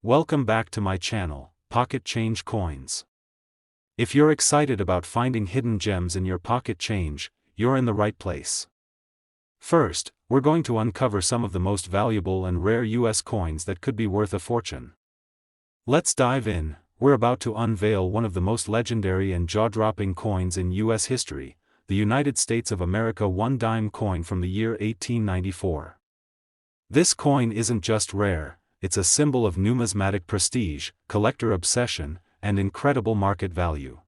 Welcome back to my channel, Pocket Change Coins. If you're excited about finding hidden gems in your pocket change, you're in the right place. First, we're going to uncover some of the most valuable and rare US coins that could be worth a fortune. Let's dive in. We're about to unveil one of the most legendary and jaw-dropping coins in US history, the United States of America one-dime coin from the year 1894. This coin isn't just rare, it's a symbol of numismatic prestige, collector obsession, and incredible market value.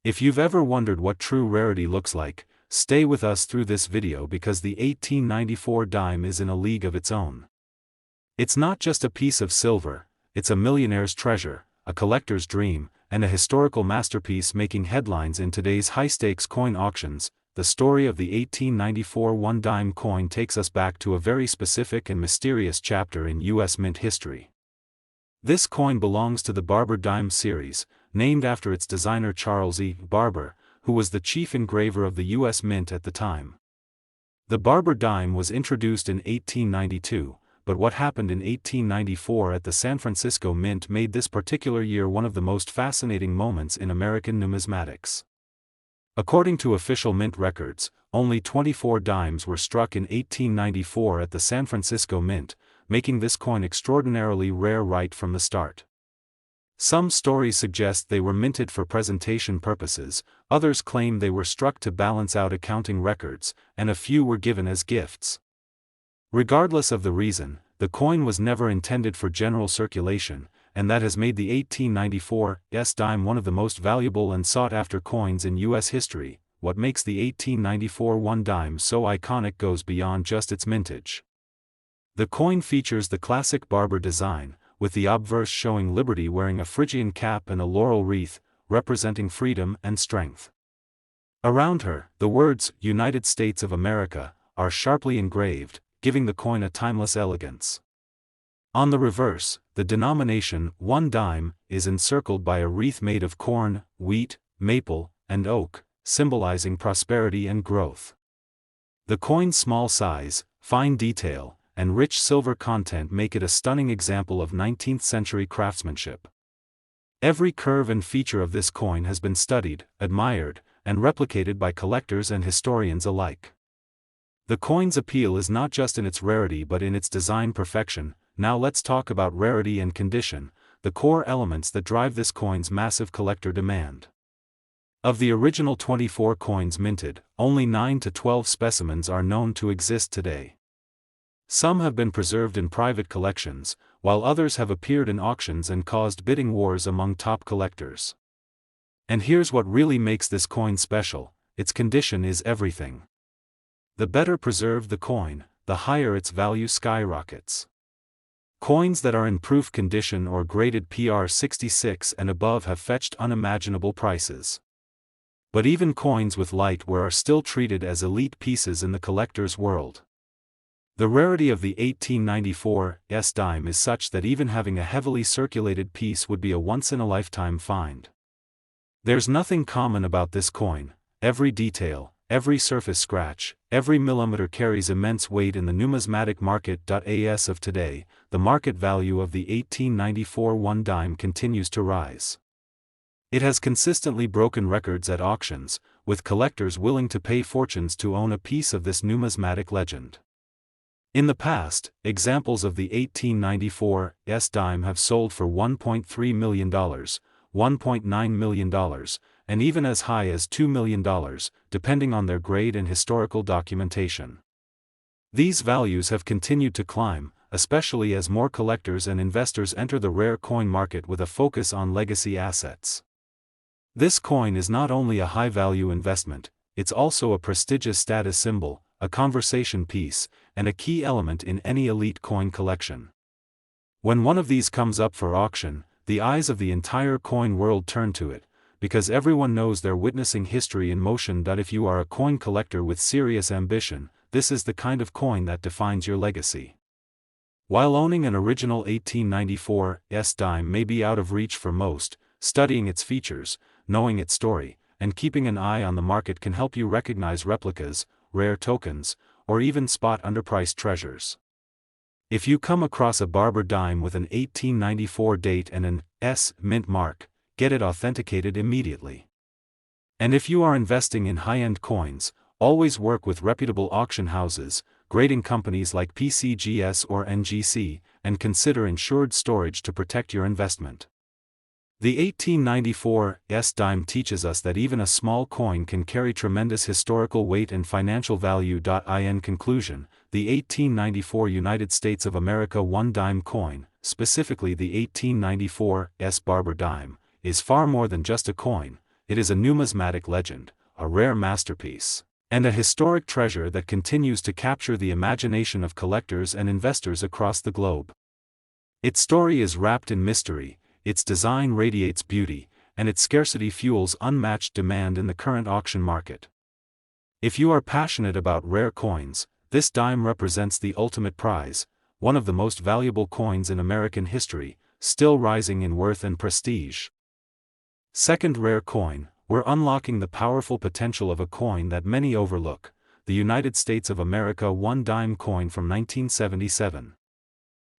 If you've ever wondered what true rarity looks like, stay with us through this video because the 1894 dime is in a league of its own. It's not just a piece of silver, it's a millionaire's treasure, a collector's dream, and a historical masterpiece making headlines in today's high-stakes coin auctions. The story of the 1894 one-dime coin takes us back to a very specific and mysterious chapter in U.S. mint history. This coin belongs to the Barber dime series, named after its designer Charles E. Barber, who was the chief engraver of the U.S. mint at the time. The Barber dime was introduced in 1892, but what happened in 1894 at the San Francisco Mint made this particular year one of the most fascinating moments in American numismatics. According to official mint records, only 24 dimes were struck in 1894 at the San Francisco Mint, making this coin extraordinarily rare right from the start. Some stories suggest they were minted for presentation purposes, others claim they were struck to balance out accounting records, and a few were given as gifts. Regardless of the reason, the coin was never intended for general circulation, and that has made the 1894 dime one of the most valuable and sought-after coins in U.S. history. What makes the 1894 one dime so iconic goes beyond just its mintage. The coin features the classic Barber design, with the obverse showing Liberty wearing a Phrygian cap and a laurel wreath, representing freedom and strength. Around her, the words, United States of America, are sharply engraved, giving the coin a timeless elegance. On the reverse, the denomination, one dime, is encircled by a wreath made of corn, wheat, maple, and oak, symbolizing prosperity and growth. The coin's small size, fine detail, and rich silver content make it a stunning example of 19th-century craftsmanship. Every curve and feature of this coin has been studied, admired, and replicated by collectors and historians alike. The coin's appeal is not just in its rarity but in its design perfection. Now let's talk about rarity and condition, the core elements that drive this coin's massive collector demand. Of the original 24 coins minted, only 9 to 12 specimens are known to exist today. Some have been preserved in private collections, while others have appeared in auctions and caused bidding wars among top collectors. And here's what really makes this coin special: its condition is everything. The better preserved the coin, the higher its value skyrockets. Coins that are in proof condition or graded PR 66 and above have fetched unimaginable prices. But even coins with light wear are still treated as elite pieces in the collector's world. The rarity of the 1894 dime is such that even having a heavily circulated piece would be a once-in-a-lifetime find. There's nothing common about this coin. Every detail, every surface scratch, every millimeter carries immense weight in the numismatic market. As of today, the market value of the 1894 one dime continues to rise. It has consistently broken records at auctions, with collectors willing to pay fortunes to own a piece of this numismatic legend. In the past, examples of the 1894 dime have sold for $1.3 million, $1.9 million, and even as high as $2 million, depending on their grade and historical documentation. These values have continued to climb, especially as more collectors and investors enter the rare coin market with a focus on legacy assets. This coin is not only a high-value investment, it's also a prestigious status symbol, a conversation piece, and a key element in any elite coin collection. When one of these comes up for auction, the eyes of the entire coin world turn to it, because everyone knows they're witnessing history in motion. If you are a coin collector with serious ambition, this is the kind of coin that defines your legacy. While owning an original 1894 dime may be out of reach for most, studying its features, knowing its story, and keeping an eye on the market can help you recognize replicas, rare tokens, or even spot underpriced treasures. If you come across a barber dime with an 1894 date and an S mint mark, get it authenticated immediately. And if you are investing in high-end coins, always work with reputable auction houses, grading companies like PCGS or NGC, and consider insured storage to protect your investment. The 1894 S dime teaches us that even a small coin can carry tremendous historical weight and financial value. In conclusion, the 1894 United States of America 1 dime coin, specifically the 1894 S barber dime, is far more than just a coin. It is a numismatic legend, a rare masterpiece, and a historic treasure that continues to capture the imagination of collectors and investors across the globe. Its story is wrapped in mystery, its design radiates beauty, and its scarcity fuels unmatched demand in the current auction market. If you are passionate about rare coins, this dime represents the ultimate prize, one of the most valuable coins in American history, still rising in worth and prestige. Second rare coin, we're unlocking the powerful potential of a coin that many overlook, the United States of America 1 dime coin from 1977.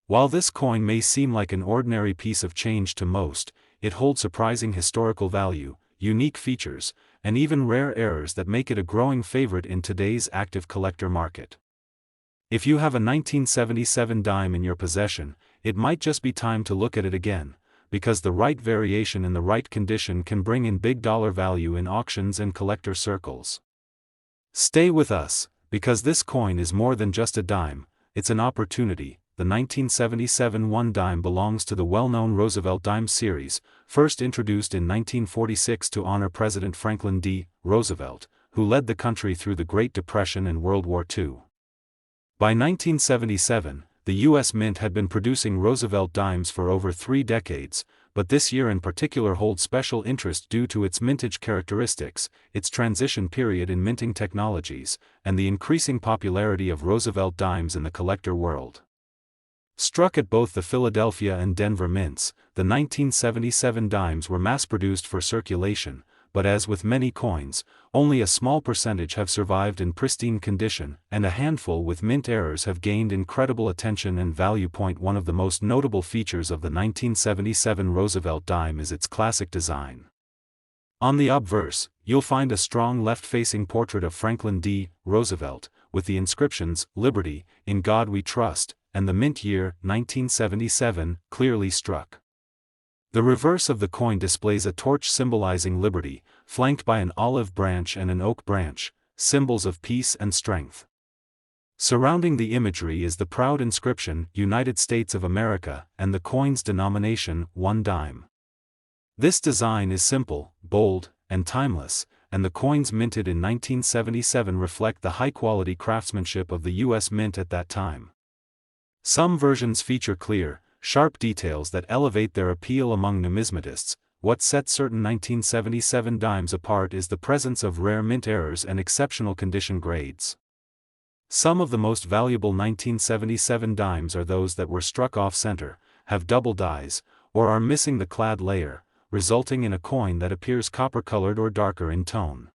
While this coin may seem like an ordinary piece of change to most, it holds surprising historical value, unique features, and even rare errors that make it a growing favorite in today's active collector market. If you have a 1977 dime in your possession, it might just be time to look at it again, because the right variation in the right condition can bring in big dollar value in auctions and collector circles. Stay with us, because this coin is more than just a dime, it's an opportunity. The 1977 1 dime belongs to the well-known Roosevelt dime series, first introduced in 1946 to honor President Franklin D. Roosevelt, who led the country through the Great Depression and World War II. By 1977, the U.S. Mint had been producing Roosevelt dimes for over 3 decades, but this year in particular holds special interest due to its mintage characteristics, its transition period in minting technologies, and the increasing popularity of Roosevelt dimes in the collector world. Struck at both the Philadelphia and Denver mints, the 1977 dimes were mass-produced for circulation, but as with many coins, only a small percentage have survived in pristine condition, and a handful with mint errors have gained incredible attention and value. One of the most notable features of the 1977 Roosevelt dime is its classic design. On the obverse, you'll find a strong left-facing portrait of Franklin D. Roosevelt, with the inscriptions, "Liberty, in God We Trust," and the mint year, 1977, clearly struck. The reverse of the coin displays a torch symbolizing liberty, flanked by an olive branch and an oak branch, symbols of peace and strength. Surrounding the imagery is the proud inscription, "United States of America," and the coin's denomination, 1 dime. This design is simple, bold, and timeless, and the coins minted in 1977 reflect the high-quality craftsmanship of the U.S. Mint at that time. Some versions feature clear, sharp details that elevate their appeal among numismatists. What sets certain 1977 dimes apart is the presence of rare mint errors and exceptional condition grades. Some of the most valuable 1977 dimes are those that were struck off-center, have double dies, or are missing the clad layer, resulting in a coin that appears copper-colored or darker in tone.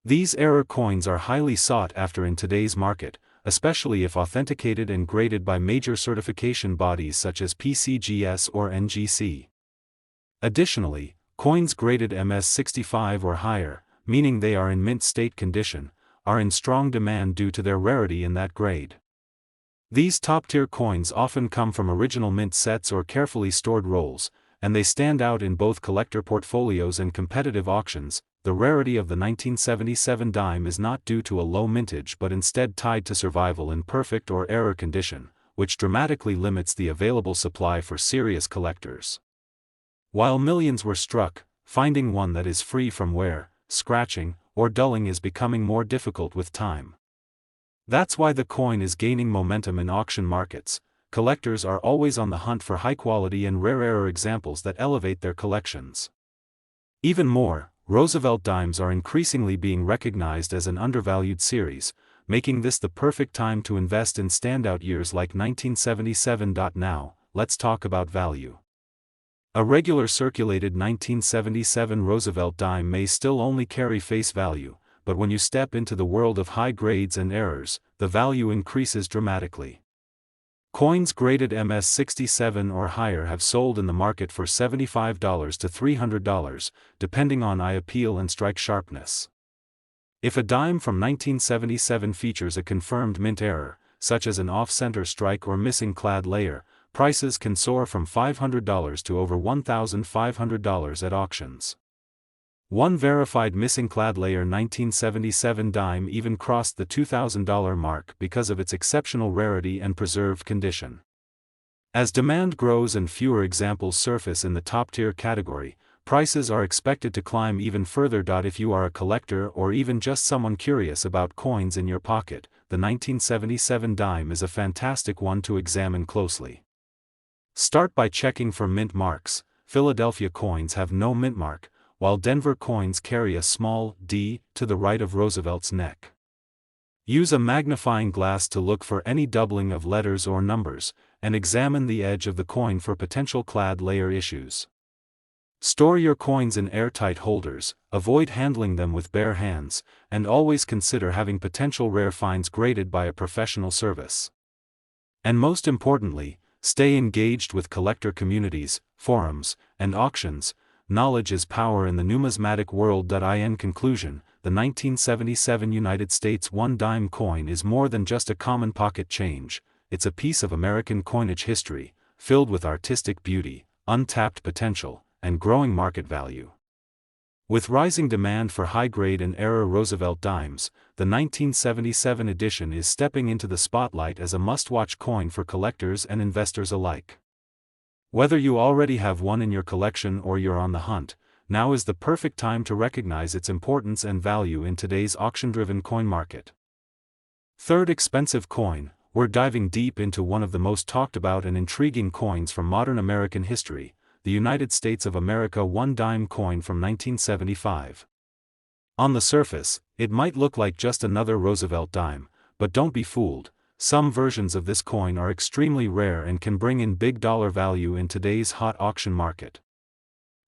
These error coins are highly sought after in today's market, especially if authenticated and graded by major certification bodies such as PCGS or NGC. Additionally, coins graded MS65 or higher, meaning they are in mint state condition, are in strong demand due to their rarity in that grade. These top-tier coins often come from original mint sets or carefully stored rolls, and they stand out in both collector portfolios and competitive auctions. The rarity of the 1977 dime is not due to a low mintage but instead tied to survival in perfect or error condition, which dramatically limits the available supply for serious collectors. While millions were struck, finding one that is free from wear, scratching, or dulling is becoming more difficult with time. That's why the coin is gaining momentum in auction markets. Collectors are always on the hunt for high-quality and rare error examples that elevate their collections. Even more, Roosevelt dimes are increasingly being recognized as an undervalued series, making this the perfect time to invest in standout years like 1977. Now, let's talk about value. A regular circulated 1977 Roosevelt dime may still only carry face value, but when you step into the world of high grades and errors, the value increases dramatically. Coins graded MS-67 or higher have sold in the market for $75 to $300, depending on eye appeal and strike sharpness. If a dime from 1977 features a confirmed mint error, such as an off-center strike or missing clad layer, prices can soar from $500 to over $1,500 at auctions. One verified missing clad layer 1977 dime even crossed the $2,000 mark because of its exceptional rarity and preserved condition. As demand grows and fewer examples surface in the top-tier category, prices are expected to climb even further. If you are a collector or even just someone curious about coins in your pocket, the 1977 dime is a fantastic one to examine closely. Start by checking for mint marks. Philadelphia coins have no mint mark, while Denver coins carry a small D to the right of Roosevelt's neck. Use a magnifying glass to look for any doubling of letters or numbers, and examine the edge of the coin for potential clad layer issues. Store your coins in airtight holders, avoid handling them with bare hands, and always consider having potential rare finds graded by a professional service. And most importantly, stay engaged with collector communities, forums, and auctions. Knowledge is power in the numismatic world. In conclusion, the 1977 United States $1 coin is more than just a common pocket change. It's a piece of American coinage history, filled with artistic beauty, untapped potential, and growing market value. With rising demand for high-grade and error Roosevelt dimes, the 1977 edition is stepping into the spotlight as a must-watch coin for collectors and investors alike. Whether you already have one in your collection or you're on the hunt, now is the perfect time to recognize its importance and value in today's auction-driven coin market. Third expensive coin, we're diving deep into one of the most talked about and intriguing coins from modern American history, the United States of America $1 coin from 1975. On the surface, it might look like just another Roosevelt dime, but don't be fooled. Some versions of this coin are extremely rare and can bring in big dollar value in today's hot auction market.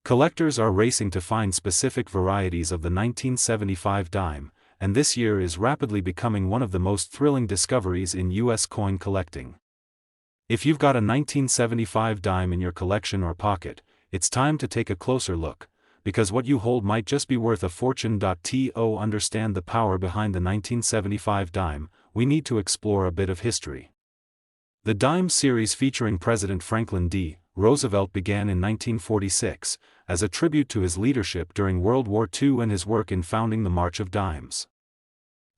Collectors are racing to find specific varieties of the 1975 dime, and this year is rapidly becoming one of the most thrilling discoveries in U.S. coin collecting. If you've got a 1975 dime in your collection or pocket, it's time to take a closer look, because what you hold might just be worth a fortune. To understand the power behind the 1975 dime, we need to explore a bit of history. The dime series featuring President Franklin D. Roosevelt began in 1946, as a tribute to his leadership during World War II and his work in founding the March of Dimes.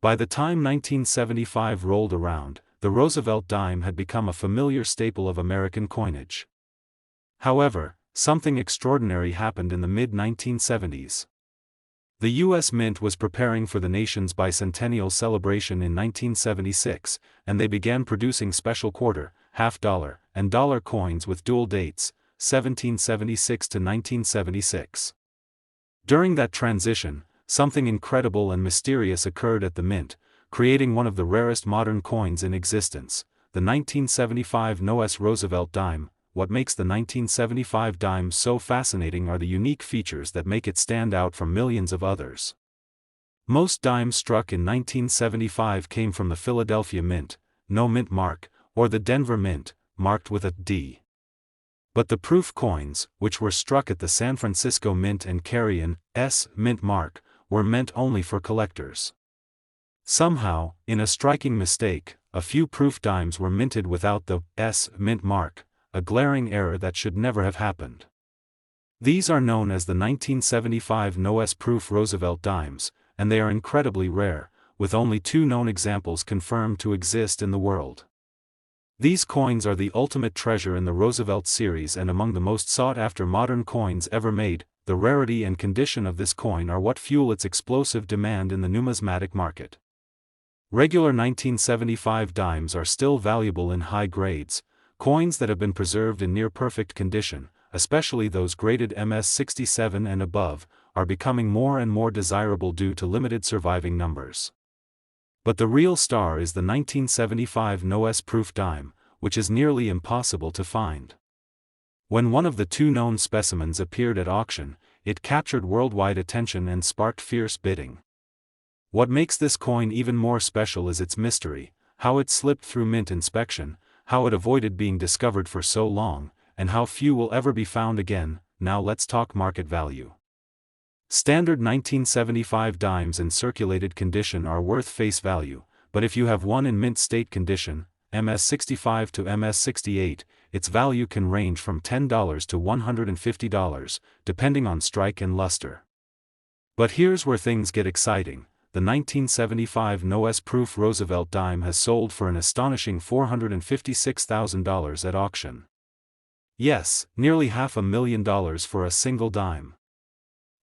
By the time 1975 rolled around, the Roosevelt dime had become a familiar staple of American coinage. However, something extraordinary happened in the mid-1970s. The U.S. Mint was preparing for the nation's bicentennial celebration in 1976, and they began producing special quarter, half-dollar, and dollar coins with dual dates, 1776 to 1976. During that transition, something incredible and mysterious occurred at the Mint, creating one of the rarest modern coins in existence, the 1975 No.S. Roosevelt dime. What makes the 1975 dime so fascinating are the unique features that make it stand out from millions of others. Most dimes struck in 1975 came from the Philadelphia Mint, no mint mark, or the Denver Mint, marked with a D. But the proof coins, which were struck at the San Francisco Mint and carry an S mint mark, were meant only for collectors. Somehow, in a striking mistake, a few proof dimes were minted without the S mint mark, a glaring error that should never have happened. These are known as the 1975 No.S. proof Roosevelt dimes, and they are incredibly rare, with only 2 known examples confirmed to exist in the world. These coins are the ultimate treasure in the Roosevelt series and among the most sought-after modern coins ever made. The rarity and condition of this coin are what fuel its explosive demand in the numismatic market. Regular 1975 dimes are still valuable in high grades. Coins that have been preserved in near-perfect condition, especially those graded MS-67 and above, are becoming more and more desirable due to limited surviving numbers. But the real star is the 1975 No.S. proof dime, which is nearly impossible to find. When one of the 2 known specimens appeared at auction, it captured worldwide attention and sparked fierce bidding. What makes this coin even more special is its mystery, how it slipped through mint inspection, how it avoided being discovered for so long, and how few will ever be found again. Now let's talk market value. Standard 1975 dimes in circulated condition are worth face value, but if you have one in mint state condition, MS65 to MS68, its value can range from $10 to $150, depending on strike and luster. But here's where things get exciting. The 1975 NOS-proof Roosevelt dime has sold for an astonishing $456,000 at auction. Yes, nearly $500,000 for a single dime.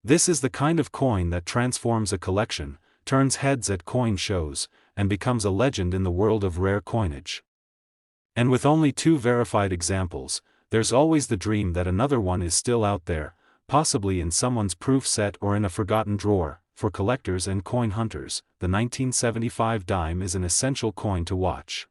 This is the kind of coin that transforms a collection, turns heads at coin shows, and becomes a legend in the world of rare coinage. And with only 2 verified examples, there's always the dream that another one is still out there, possibly in someone's proof set or in a forgotten drawer. For collectors and coin hunters, the 1975 dime is an essential coin to watch.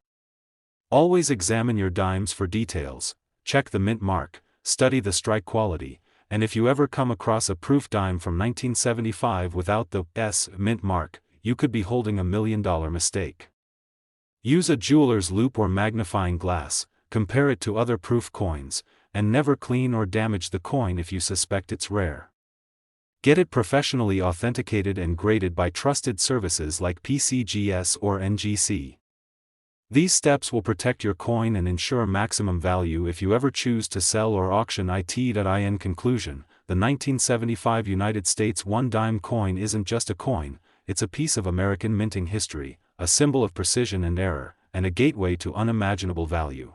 Always examine your dimes for details, check the mint mark, study the strike quality, and if you ever come across a proof dime from 1975 without the S mint mark, you could be holding $1 million mistake. Use a jeweler's loupe or magnifying glass, compare it to other proof coins, and never clean or damage the coin if you suspect it's rare. Get it professionally authenticated and graded by trusted services like PCGS or NGC. These steps will protect your coin and ensure maximum value if you ever choose to sell or auction it. In conclusion, the 1975 United States $1 coin isn't just a coin, it's a piece of American minting history, a symbol of precision and error, and a gateway to unimaginable value.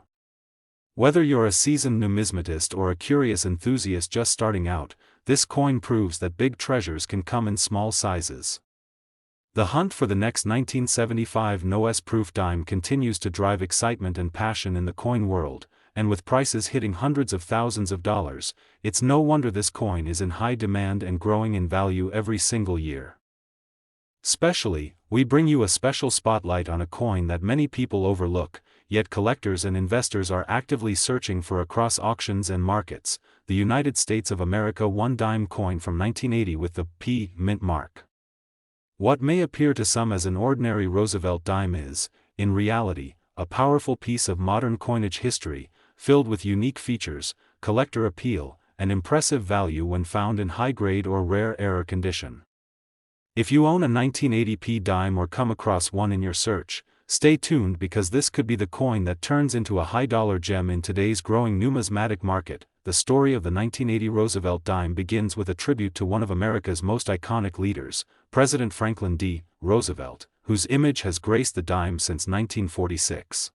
Whether you're a seasoned numismatist or a curious enthusiast just starting out, this coin proves that big treasures can come in small sizes. The hunt for the next 1975 NOS-proof dime continues to drive excitement and passion in the coin world, and with prices hitting hundreds of thousands of dollars, it's no wonder this coin is in high demand and growing in value every single year. Specially, we bring you a special spotlight on a coin that many people overlook, yet collectors and investors are actively searching for across auctions and markets: the United States of America $1 coin from 1980 with the P mint mark. What may appear to some as an ordinary Roosevelt dime is, in reality, a powerful piece of modern coinage history, filled with unique features, collector appeal, and impressive value when found in high-grade or rare error condition. If you own a 1980p dime or come across one in your search, stay tuned because this could be the coin that turns into a high-dollar gem in today's growing numismatic market. The story of the 1980 Roosevelt dime begins with a tribute to one of America's most iconic leaders, President Franklin D. Roosevelt, whose image has graced the dime since 1946.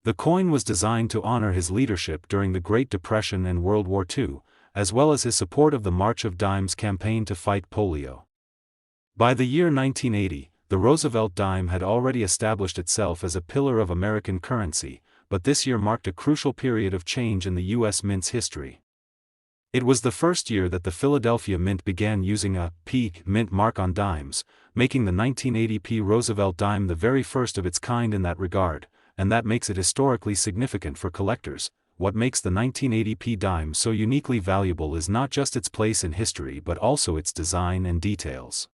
The coin was designed to honor his leadership during the Great Depression and World War II, as well as his support of the March of Dimes campaign to fight polio. By the year 1980, the Roosevelt dime had already established itself as a pillar of American currency, but this year marked a crucial period of change in the U.S. mint's history. It was the first year that the Philadelphia Mint began using a P mint mark on dimes, making the 1980p Roosevelt dime the very first of its kind in that regard, and that makes it historically significant for collectors. What makes the 1980p dime so uniquely valuable is not just its place in history but also its design and details.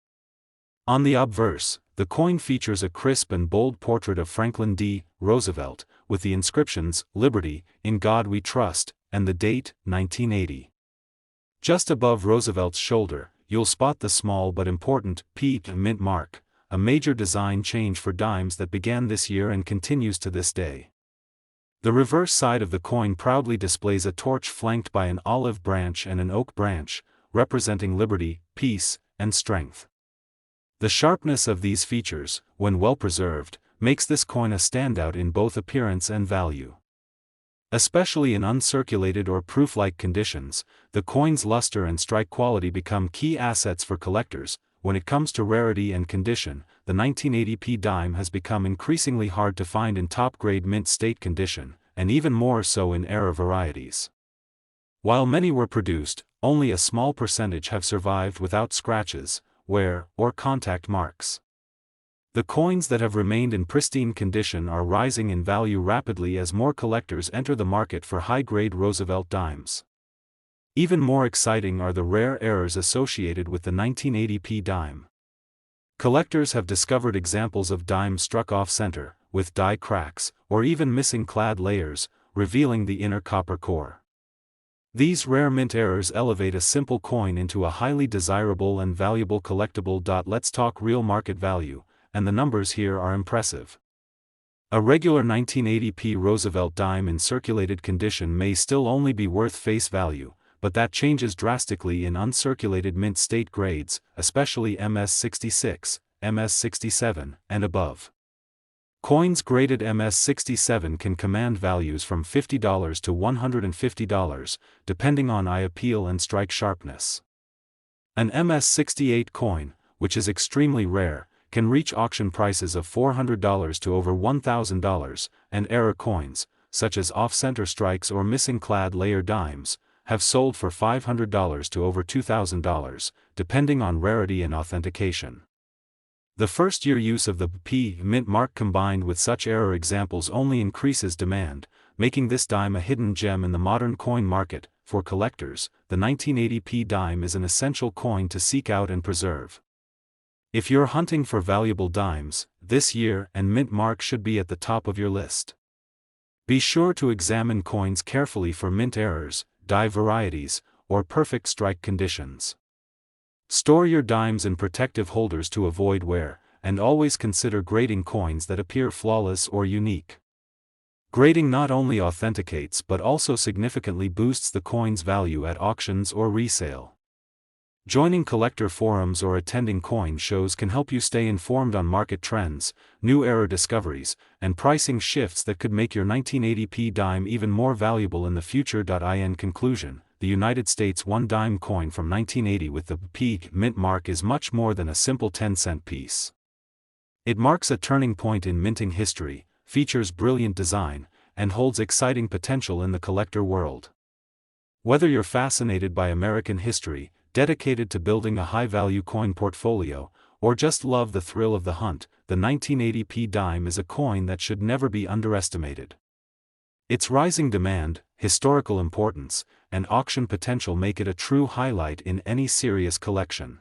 On the obverse, the coin features a crisp and bold portrait of Franklin D. Roosevelt, with the inscriptions, "Liberty, in God We Trust," and the date, 1980. Just above Roosevelt's shoulder, you'll spot the small but important P mint mark, a major design change for dimes that began this year and continues to this day. The reverse side of the coin proudly displays a torch flanked by an olive branch and an oak branch, representing liberty, peace, and strength. The sharpness of these features, when well preserved, makes this coin a standout in both appearance and value. Especially in uncirculated or proof-like conditions, the coin's luster and strike quality become key assets for collectors. When it comes to rarity and condition, the 1980p dime has become increasingly hard to find in top-grade mint state condition, and even more so in error varieties. While many were produced, only a small percentage have survived without scratches, wear, or contact marks. The coins that have remained in pristine condition are rising in value rapidly as more collectors enter the market for high-grade Roosevelt dimes. Even more exciting are the rare errors associated with the 1980p dime. Collectors have discovered examples of dimes struck off-center, with die cracks, or even missing clad layers, revealing the inner copper core. These rare mint errors elevate a simple coin into a highly desirable and valuable collectible. Let's talk real market value, and the numbers here are impressive. A regular 1980p Roosevelt dime in circulated condition may still only be worth face value, but that changes drastically in uncirculated mint state grades, especially MS66, MS67, and above. Coins graded MS67 can command values from $50 to $150, depending on eye appeal and strike sharpness. An MS68 coin, which is extremely rare, can reach auction prices of $400 to over $1,000, and error coins, such as off-center strikes or missing clad layer dimes, have sold for $500 to over $2,000, depending on rarity and authentication. The first-year use of the P mint mark combined with such error examples only increases demand, making this dime a hidden gem in the modern coin market. For collectors, the 1980p dime is an essential coin to seek out and preserve. If you're hunting for valuable dimes, this year and mint mark should be at the top of your list. Be sure to examine coins carefully for mint errors, die varieties, or perfect strike conditions. Store your dimes in protective holders to avoid wear, and always consider grading coins that appear flawless or unique. Grading not only authenticates but also significantly boosts the coin's value at auctions or resale. Joining collector forums or attending coin shows can help you stay informed on market trends, new error discoveries, and pricing shifts that could make your 1980p dime even more valuable in the future. In conclusion, the United States $1 coin from 1980 with the P mint mark is much more than a simple 10-cent piece. It marks a turning point in minting history, features brilliant design, and holds exciting potential in the collector world. Whether you're fascinated by American history, dedicated to building a high-value coin portfolio, or just love the thrill of the hunt, the 1980p dime is a coin that should never be underestimated. Its rising demand, historical importance, and auction potential make it a true highlight in any serious collection.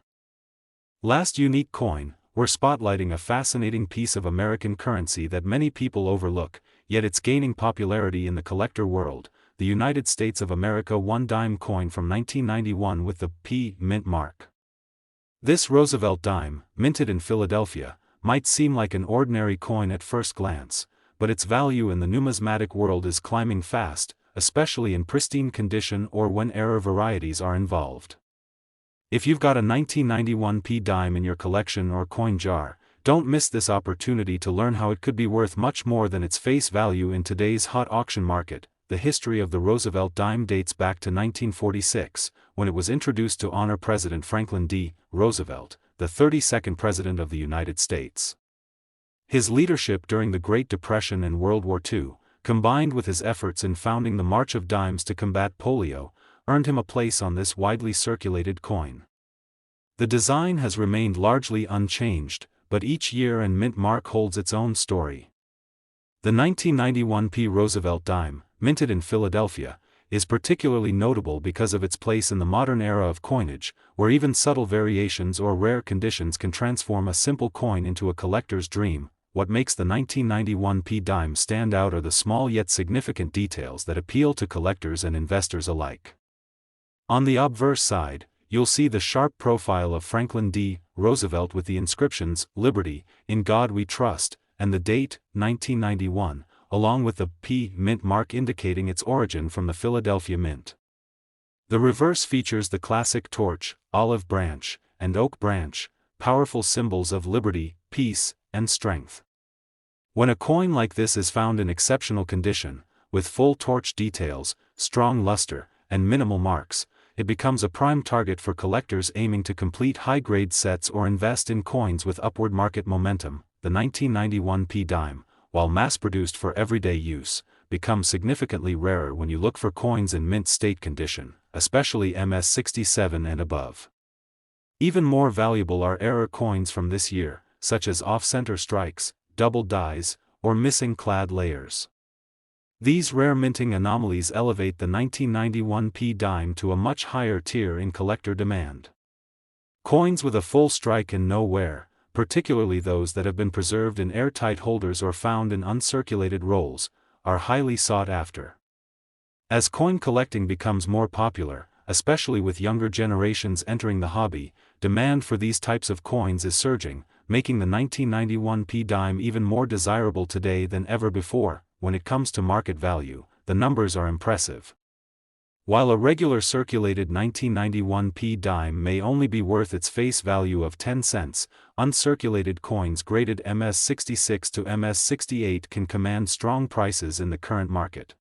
Last unique coin, we're spotlighting a fascinating piece of American currency that many people overlook, yet it's gaining popularity in the collector world, the United States of America $1 coin from 1991 with the P mint mark. This Roosevelt dime, minted in Philadelphia, might seem like an ordinary coin at first glance, but its value in the numismatic world is climbing fast, especially in pristine condition or when error varieties are involved. If you've got a 1991p dime in your collection or coin jar, don't miss this opportunity to learn how it could be worth much more than its face value in today's hot auction market. The history of the Roosevelt dime dates back to 1946, when it was introduced to honor President Franklin D. Roosevelt, the 32nd President of the United States. His leadership during the Great Depression and World War II, combined with his efforts in founding the March of Dimes to combat polio, earned him a place on this widely circulated coin. The design has remained largely unchanged, but each year and mint mark holds its own story. The 1991p Roosevelt dime, minted in Philadelphia, is particularly notable because of its place in the modern era of coinage, where even subtle variations or rare conditions can transform a simple coin into a collector's dream. What makes the 1991p dime stand out are the small yet significant details that appeal to collectors and investors alike. On the obverse side, you'll see the sharp profile of Franklin D. Roosevelt with the inscriptions, "Liberty, in God We Trust," and the date, 1991, along with the P mint mark indicating its origin from the Philadelphia Mint. The reverse features the classic torch, olive branch, and oak branch, powerful symbols of liberty, peace, and strength. When a coin like this is found in exceptional condition, with full torch details, strong luster, and minimal marks, it becomes a prime target for collectors aiming to complete high-grade sets or invest in coins with upward market momentum. The 1991p dime, while mass-produced for everyday use, becomes significantly rarer when you look for coins in mint state condition, especially MS67 and above. Even more valuable are error coins from this year, such as off-center strikes, double dies, or missing clad layers. These rare minting anomalies elevate the 1991p dime to a much higher tier in collector demand. Coins with a full strike and no wear, particularly those that have been preserved in airtight holders or found in uncirculated rolls, are highly sought after. As coin collecting becomes more popular, especially with younger generations entering the hobby, demand for these types of coins is surging, making the 1991 dime even more desirable today than ever before. When it comes to market value, the numbers are impressive. While a regular circulated 1991 dime may only be worth its face value of 10 cents, uncirculated coins graded MS66 to MS68 can command strong prices in the current market.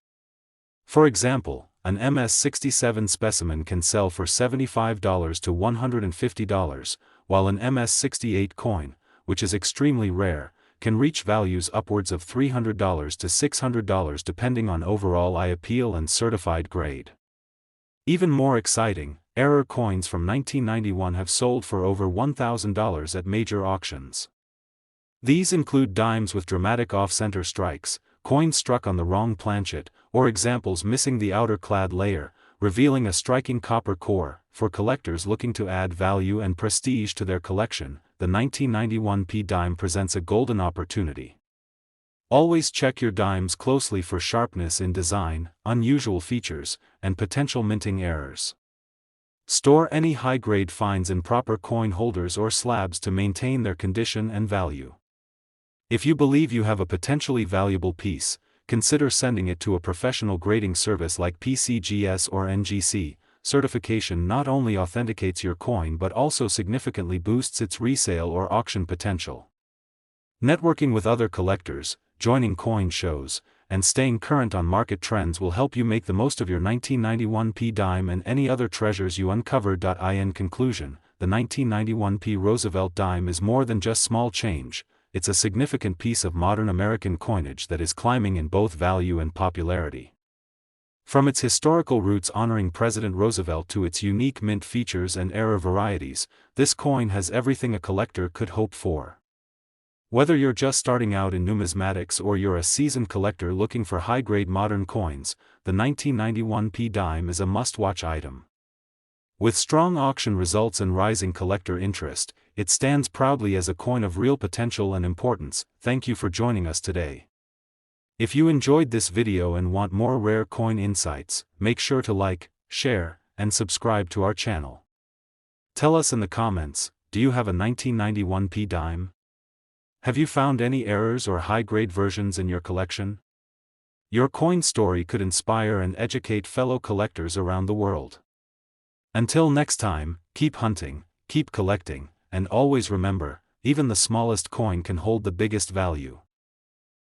For example, an MS67 specimen can sell for $75 to $150, while an MS68 coin, which is extremely rare, can reach values upwards of $300 to $600 depending on overall eye appeal and certified grade. Even more exciting, error coins from 1991 have sold for over $1,000 at major auctions. These include dimes with dramatic off-center strikes, coins struck on the wrong planchet, or examples missing the outer clad layer, revealing a striking copper core. For collectors looking to add value and prestige to their collection, the 1991 dime presents a golden opportunity. Always check your dimes closely for sharpness in design, unusual features, and potential minting errors. Store any high-grade finds in proper coin holders or slabs to maintain their condition and value. If you believe you have a potentially valuable piece, consider sending it to a professional grading service like PCGS or NGC. Certification not only authenticates your coin but also significantly boosts its resale or auction potential. Networking with other collectors, joining coin shows, and staying current on market trends will help you make the most of your 1991 dime and any other treasures you uncover. In conclusion, the 1991 Roosevelt dime is more than just small change. It's a significant piece of modern American coinage that is climbing in both value and popularity. From its historical roots honoring President Roosevelt to its unique mint features and error varieties, this coin has everything a collector could hope for. Whether you're just starting out in numismatics or you're a seasoned collector looking for high-grade modern coins, the 1991 dime is a must-watch item. With strong auction results and rising collector interest, it stands proudly as a coin of real potential and importance. Thank you for joining us today. If you enjoyed this video and want more rare coin insights, make sure to like, share, and subscribe to our channel. Tell us in the comments, do you have a 1991 dime? Have you found any errors or high-grade versions in your collection? Your coin story could inspire and educate fellow collectors around the world. Until next time, keep hunting, keep collecting, and always remember, even the smallest coin can hold the biggest value.